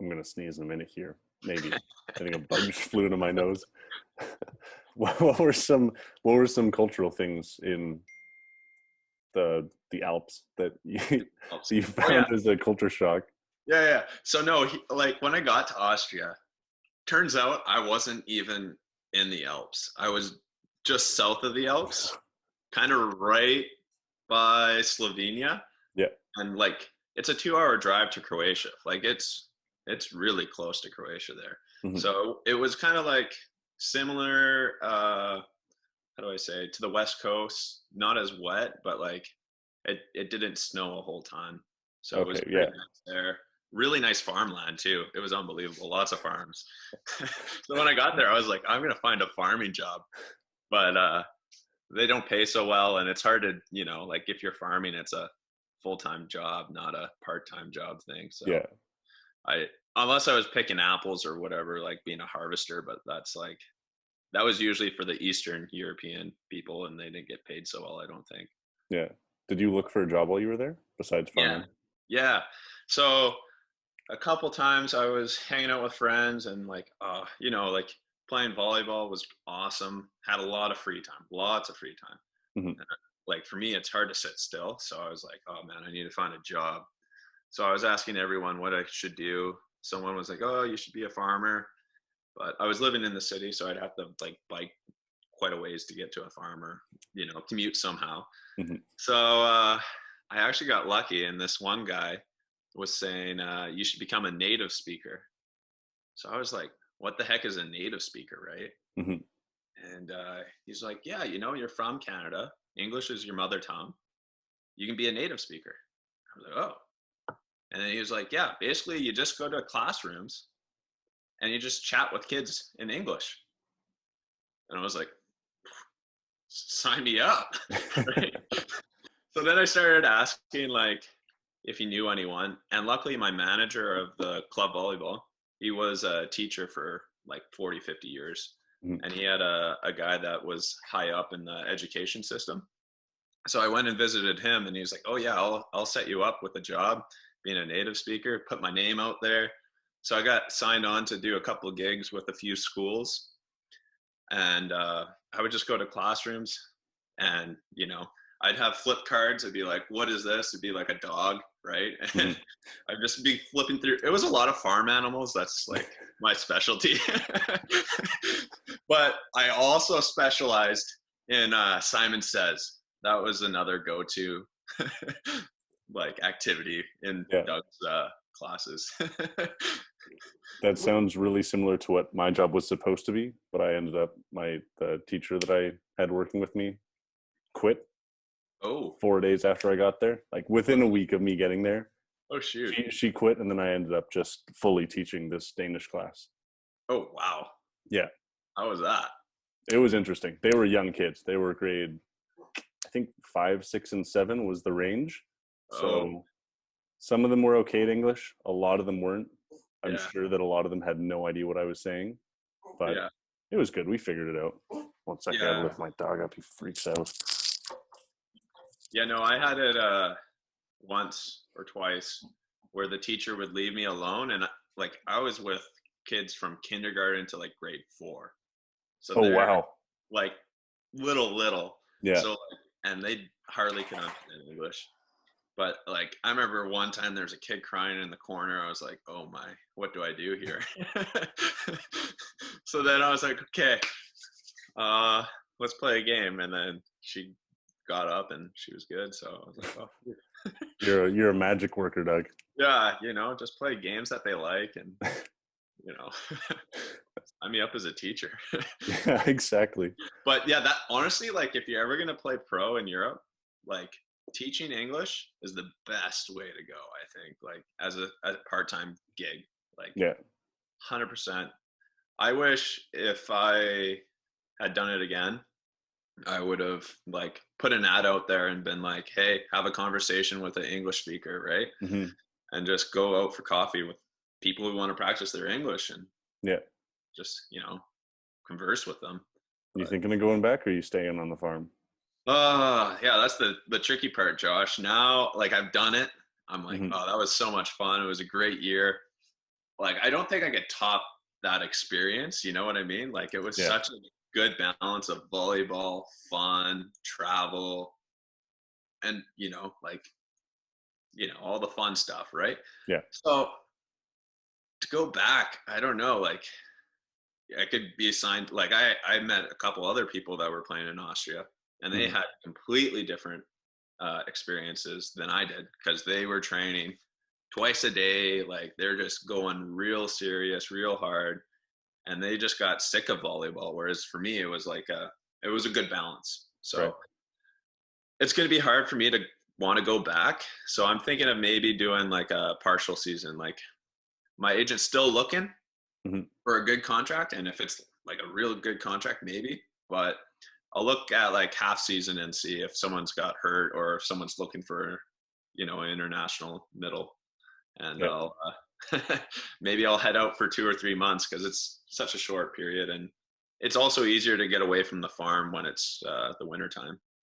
I'm going to sneeze in a minute here. Maybe. I think a bug just flew into my nose. What were some cultural things in the Alps that you Oh yeah, found as a culture shock? yeah. So no, like when I got to Austria, turns out I wasn't even in the Alps. I was just south of the Alps, kind of right by Slovenia, Yeah. and like it's a 2 hour drive to Croatia. Like it's really close to Croatia there. Hmm. So it was kind of like similar. How do I say, to the West Coast? Not as wet, but like it didn't snow a whole ton, so it was Okay. pretty Yeah. nice there. Really nice farmland too. It was unbelievable. Lots of farms. So when I got there, I was like, I'm gonna find a farming job, but they don't pay so well, and it's hard to, like if you're farming, it's a full-time job, not a part-time job thing. So Yeah. I, unless I was picking apples or whatever, like being a harvester, but that was usually for the Eastern European people, and they didn't get paid so well, I don't think. Yeah. Did you look for a job while you were there besides Yeah, farming? yeah. So a couple times I was hanging out with friends and like, like playing volleyball was awesome. Had a lot of free time, lots of free time. Hmm. And, like for me, it's hard to sit still. So I was like, oh man, I need to find a job. So I was asking everyone what I should do. Someone was like, oh, you should be a farmer. But I was living in the city, so I'd have to like bike quite a ways to get to a farmer, commute somehow. Hmm. So I actually got lucky, and this one guy was saying you should become a native speaker. So I was like, what the heck is a native speaker, right? Hmm. And he's like, yeah, you're from Canada. English is your mother tongue. You can be a native speaker. I was like, oh. And then he was like, yeah, basically you just go to classrooms and you just chat with kids in English. And I was like, sign me up. Right? So then I started asking like if he knew anyone. And luckily my manager of the club volleyball, he was a teacher for like 40, 50 years. And he had a guy that was high up in the education system. So I went and visited him, and he was like, oh yeah, I'll set you up with a job being a native speaker, put my name out there. So I got signed on to do a couple of gigs with a few schools, and I would just go to classrooms, and I'd have flip cards. I'd be like, what is this? It'd be like a dog, right? Hmm. And I'd just be flipping through. It was a lot of farm animals. That's like my specialty. But I also specialized in Simon Says. That was another go-to like activity in Yeah. Doug's classes. That sounds really similar to what my job was supposed to be, but I ended up the teacher that I had working with me quit Oh, 4 days after I got there. Like within a week of me getting there, oh shoot. she quit, and then I ended up just fully teaching this Danish class. Oh wow. Yeah, How was that? it was interesting. They were young kids. They were grade, I think 5, 6, and 7 was the range. Oh So some of them were okay at English. A lot of them weren't. I'm yeah, sure that a lot of them had no idea what I was saying, but yeah, it was good. We figured it out. One second, I gotta yeah, lift my dog up. He freaks out. yeah. No, I had it once or twice where the teacher would leave me alone, and like I was with kids from kindergarten to like grade 4, so Oh they're wow. like little. Yeah. So and they hardly could understand English. But like I remember one time there was a kid crying in the corner. I was like, oh my, what do I do here? So then I was like, okay, uh, let's play a game. And then she got up and she was good. So I was like, oh You're a magic worker, Doug. yeah, just play games that they like, and you know, sign me up as a teacher. Yeah, exactly. But yeah, that honestly, like if you're ever gonna play pro in Europe, like teaching English is the best way to go, I think. Like as a part-time gig, like Yeah. 100%. I wish if I had done it again, I would have like put an ad out there and been like, hey, have a conversation with an English speaker, right? Hmm. And just go out for coffee with people who want to practice their English and Yeah. just, converse with them. You But thinking of going back, or are you staying on the farm? yeah, that's the tricky part, Josh. Now, like I've done it. I'm like, Hmm. oh, that was so much fun. It was a great year. like, I don't think I could top that experience. You know what I mean? Like, it was Yeah. such a good balance of volleyball, fun, travel, and, like, all the fun stuff, right? Yeah. So to go back, I don't know, like, I could be assigned, like, I met a couple other people that were playing in Austria, and they Hmm. had completely different experiences than I did, because they were training twice a day. Like, they're just going real serious, real hard, and they just got sick of volleyball. Whereas for me, it was like it was a good balance. Right. So it's going to be hard for me to want to go back. So I'm thinking of maybe doing like a partial season. Like, my agent's still looking Hmm. for a good contract, and if it's like a real good contract, maybe. But I'll look at like half season and see if someone's got hurt or if someone's looking for, an international middle, and Yeah. I'll maybe I'll head out for 2 or 3 months, because it's such a short period, and it's also easier to get away from the farm when it's the winter time.